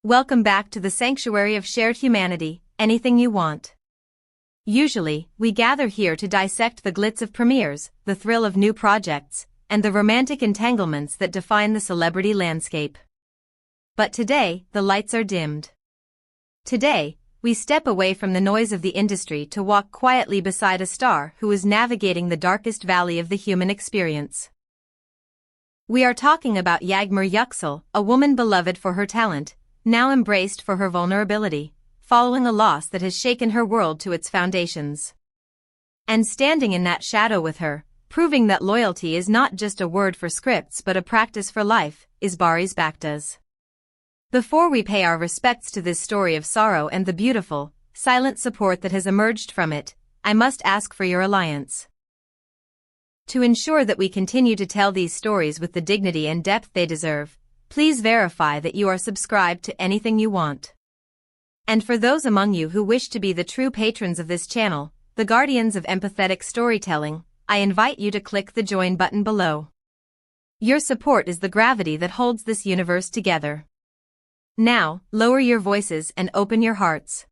Welcome back to the sanctuary of shared humanity, anything you want. Usually, we gather here to dissect the glitz of premieres, the thrill of new projects, and the romantic entanglements that define the celebrity landscape. But today, the lights are dimmed. Today, we step away from the noise of the industry to walk quietly beside a star who is navigating the darkest valley of the human experience. We are talking about Yağmur Yüksel, a woman beloved for her talent, now embraced for her vulnerability, following a loss that has shaken her world to its foundations. And standing in that shadow with her, proving that loyalty is not just a word for scripts but a practice for life, is Barış Baktas. Before we pay our respects to this story of sorrow and the beautiful, silent support that has emerged from it, I must ask for your alliance. To ensure that we continue to tell these stories with the dignity and depth they deserve, please verify that you are subscribed to anything you want. And for those among you who wish to be the true patrons of this channel, the guardians of empathetic storytelling, I invite you to click the join button below. Your support is the gravity that holds this universe together. Now, lower your voices and open your hearts.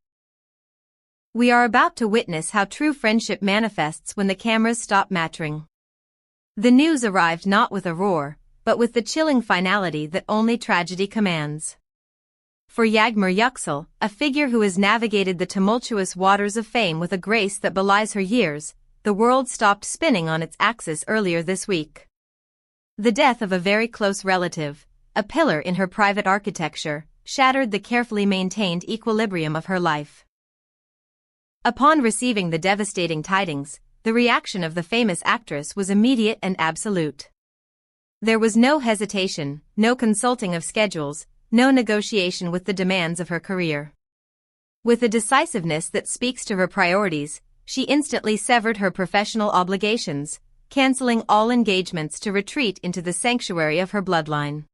We are about to witness how true friendship manifests when the cameras stop mattering. The news arrived not with a roar, but with the chilling finality that only tragedy commands. For Yağmur Yüksel, a figure who has navigated the tumultuous waters of fame with a grace that belies her years, the world stopped spinning on its axis earlier this week. The death of a very close relative, a pillar in her private architecture, shattered the carefully maintained equilibrium of her life. Upon receiving the devastating tidings, the reaction of the famous actress was immediate and absolute. There was no hesitation, no consulting of schedules, no negotiation with the demands of her career. With a decisiveness that speaks to her priorities, she instantly severed her professional obligations, canceling all engagements to retreat into the sanctuary of her bloodline.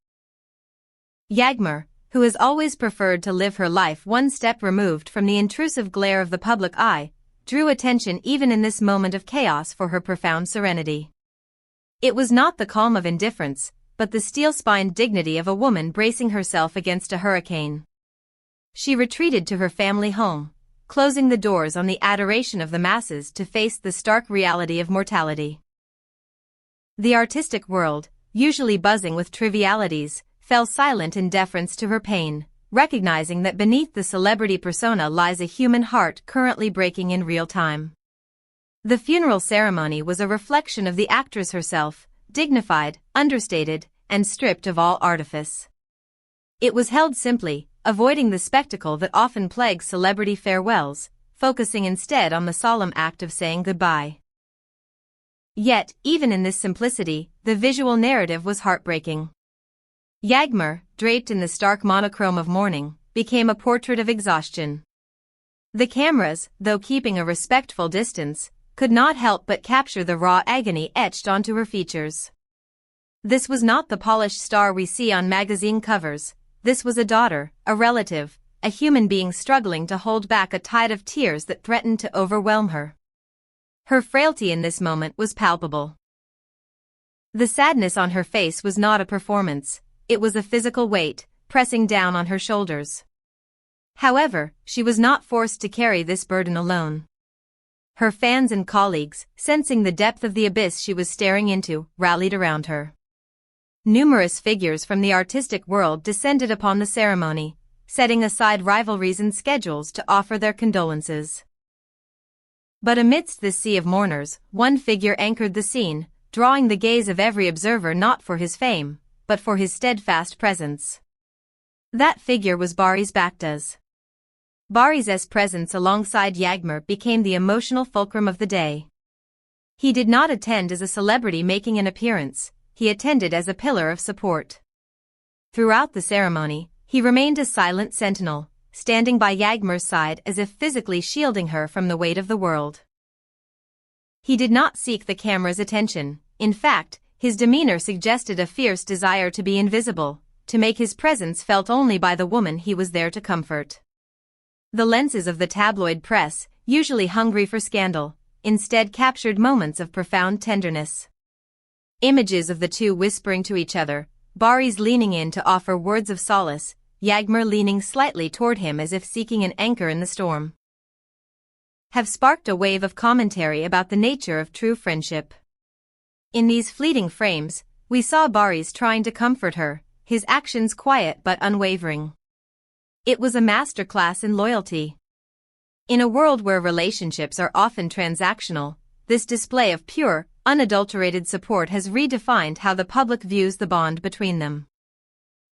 Yağmur, who has always preferred to live her life one step removed from the intrusive glare of the public eye, drew attention even in this moment of chaos for her profound serenity. It was not the calm of indifference, but the steel-spined dignity of a woman bracing herself against a hurricane. She retreated to her family home, closing the doors on the adoration of the masses to face the stark reality of mortality. The artistic world, usually buzzing with trivialities, fell silent in deference to her pain, recognizing that beneath the celebrity persona lies a human heart currently breaking in real time. The funeral ceremony was a reflection of the actress herself, dignified, understated, and stripped of all artifice. It was held simply, avoiding the spectacle that often plagues celebrity farewells, focusing instead on the solemn act of saying goodbye. Yet, even in this simplicity, the visual narrative was heartbreaking. Yağmur, draped in the stark monochrome of mourning, became a portrait of exhaustion. The cameras, though keeping a respectful distance, could not help but capture the raw agony etched onto her features. This was not the polished star we see on magazine covers. This was a daughter, a relative, a human being struggling to hold back a tide of tears that threatened to overwhelm her. Her frailty in this moment was palpable. The sadness on her face was not a performance, it was a physical weight, pressing down on her shoulders. However, she was not forced to carry this burden alone. Her fans and colleagues, sensing the depth of the abyss she was staring into, rallied around her. Numerous figures from the artistic world descended upon the ceremony, setting aside rivalries and schedules to offer their condolences. But amidst this sea of mourners, one figure anchored the scene, drawing the gaze of every observer not for his fame, but for his steadfast presence. That figure was Barış Baktas. Barış's presence alongside Yağmur became the emotional fulcrum of the day. He did not attend as a celebrity making an appearance, he attended as a pillar of support. Throughout the ceremony, he remained a silent sentinel, standing by Yağmur's side as if physically shielding her from the weight of the world. He did not seek the camera's attention, in fact, his demeanor suggested a fierce desire to be invisible, to make his presence felt only by the woman he was there to comfort. The lenses of the tabloid press, usually hungry for scandal, instead captured moments of profound tenderness. Images of the two whispering to each other, Barış leaning in to offer words of solace, Yağmur leaning slightly toward him as if seeking an anchor in the storm, have sparked a wave of commentary about the nature of true friendship. In these fleeting frames, we saw Boris trying to comfort her, his actions quiet but unwavering. It was a masterclass in loyalty. In a world where relationships are often transactional, this display of pure, unadulterated support has redefined how the public views the bond between them.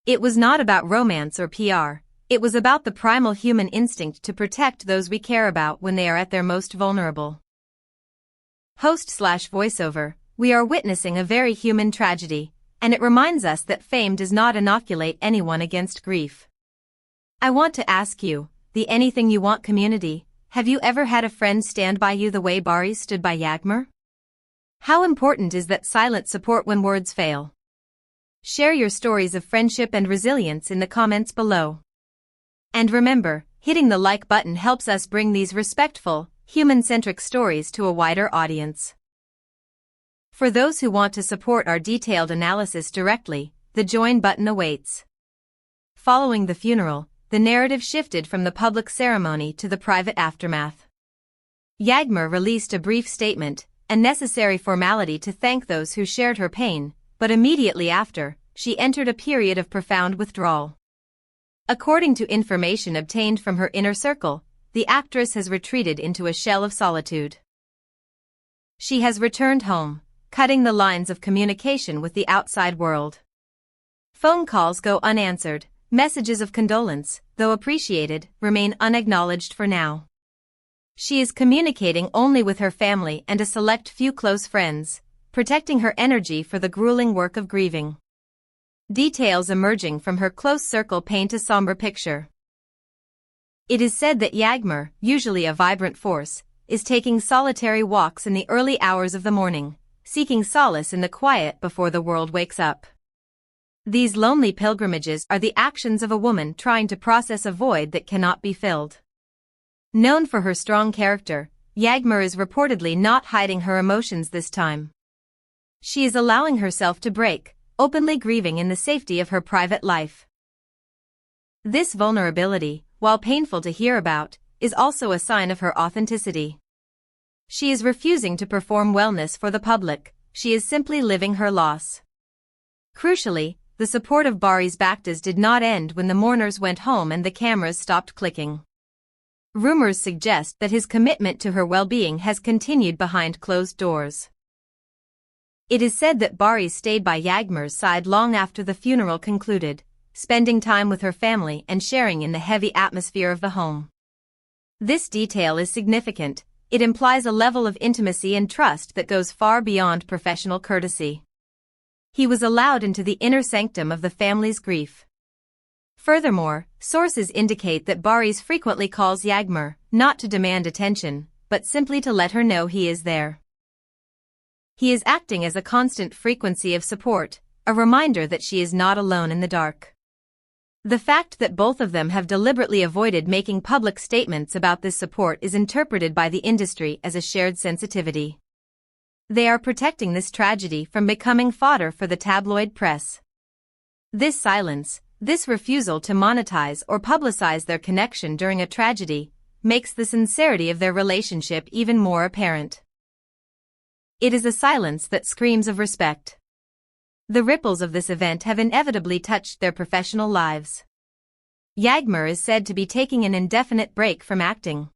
It was not about romance or PR, it was about the primal human instinct to protect those we care about when they are at their most vulnerable. Host/voiceover, we are witnessing a very human tragedy, and it reminds us that fame does not inoculate anyone against grief. I want to ask you, the Anything You Want community, have you ever had a friend stand by you the way Boris stood by Yağmur? How important is that silent support when words fail? Share your stories of friendship and resilience in the comments below. And remember, hitting the like button helps us bring these respectful, human-centric stories to a wider audience. For those who want to support our detailed analysis directly, the join button awaits. Following the funeral, the narrative shifted from the public ceremony to the private aftermath. Yağmur released a brief statement, a necessary formality to thank those who shared her pain, but immediately after, she entered a period of profound withdrawal. According to information obtained from her inner circle, the actress has retreated into a shell of solitude. She has returned home, cutting the lines of communication with the outside world. Phone calls go unanswered, messages of condolence, though appreciated, remain unacknowledged for now. She is communicating only with her family and a select few close friends, protecting her energy for the grueling work of grieving. Details emerging from her close circle paint a somber picture. It is said that Yağmur, usually a vibrant force, is taking solitary walks in the early hours of the morning, seeking solace in the quiet before the world wakes up. These lonely pilgrimages are the actions of a woman trying to process a void that cannot be filled. Known for her strong character, Yağmur is reportedly not hiding her emotions this time. She is allowing herself to break, openly grieving in the safety of her private life. This vulnerability, while painful to hear about, is also a sign of her authenticity. She is refusing to perform wellness for the public, she is simply living her loss. Crucially, the support of Boris Backtas did not end when the mourners went home and the cameras stopped clicking. Rumors suggest that his commitment to her well-being has continued behind closed doors. It is said that Boris stayed by Yağmur's side long after the funeral concluded, spending time with her family and sharing in the heavy atmosphere of the home. This detail is significant, it implies a level of intimacy and trust that goes far beyond professional courtesy. He was allowed into the inner sanctum of the family's grief. Furthermore, sources indicate that Boris frequently calls Yağmur, not to demand attention, but simply to let her know he is there. He is acting as a constant frequency of support, a reminder that she is not alone in the dark. The fact that both of them have deliberately avoided making public statements about this support is interpreted by the industry as a shared sensitivity. They are protecting this tragedy from becoming fodder for the tabloid press. This silence, this refusal to monetize or publicize their connection during a tragedy, makes the sincerity of their relationship even more apparent. It is a silence that screams of respect. The ripples of this event have inevitably touched their professional lives. Yağmur is said to be taking an indefinite break from acting.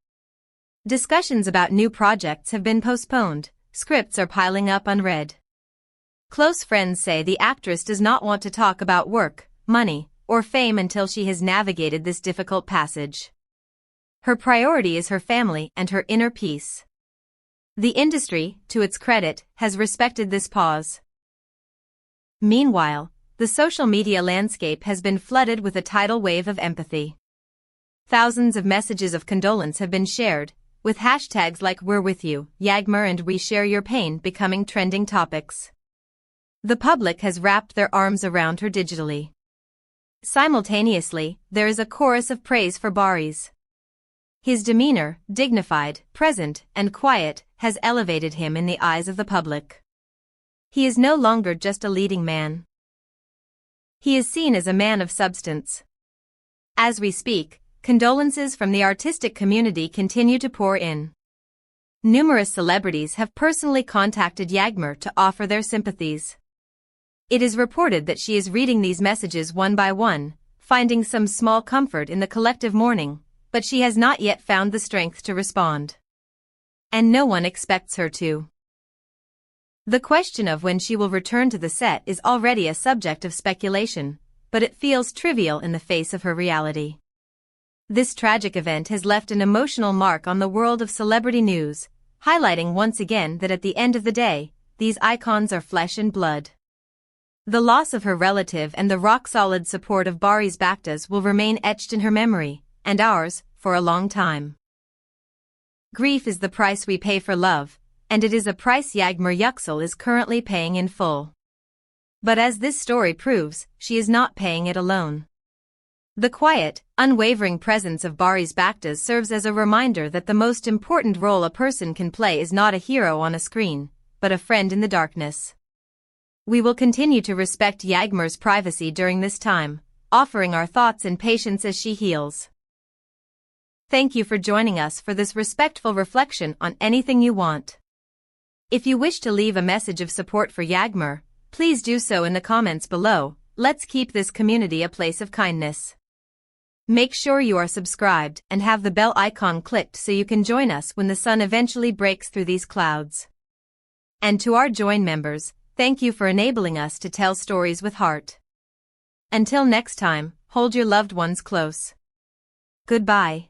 Discussions about new projects have been postponed, scripts are piling up unread. Close friends say the actress does not want to talk about work, money, or fame until she has navigated this difficult passage. Her priority is her family and her inner peace. The industry, to its credit, has respected this pause. Meanwhile, the social media landscape has been flooded with a tidal wave of empathy. Thousands of messages of condolence have been shared, with hashtags like "We're with you," Yağmur, and "We share your pain" becoming trending topics. The public has wrapped their arms around her digitally. Simultaneously, there is a chorus of praise for Boris. His demeanor, dignified, present, and quiet, has elevated him in the eyes of the public. He is no longer just a leading man. He is seen as a man of substance. As we speak, condolences from the artistic community continue to pour in. Numerous celebrities have personally contacted Yağmur to offer their sympathies. It is reported that she is reading these messages one by one, finding some small comfort in the collective mourning, but she has not yet found the strength to respond. And no one expects her to. The question of when she will return to the set is already a subject of speculation, but it feels trivial in the face of her reality. This tragic event has left an emotional mark on the world of celebrity news, highlighting once again that at the end of the day, these icons are flesh and blood. The loss of her relative and the rock-solid support of Barış Baktas will remain etched in her memory, and ours, for a long time. Grief is the price we pay for love, and it is a price Yağmur Yüksel is currently paying in full. But as this story proves, she is not paying it alone. The quiet, unwavering presence of Barış Baktas serves as a reminder that the most important role a person can play is not a hero on a screen, but a friend in the darkness. We will continue to respect Yağmur's privacy during this time, offering our thoughts and patience as she heals. Thank you for joining us for this respectful reflection on anything you want. If you wish to leave a message of support for Yağmur, please do so in the comments below. Let's keep this community a place of kindness. Make sure you are subscribed and have the bell icon clicked so you can join us when the sun eventually breaks through these clouds. And to our Join members, thank you for enabling us to tell stories with heart. Until next time, hold your loved ones close. Goodbye.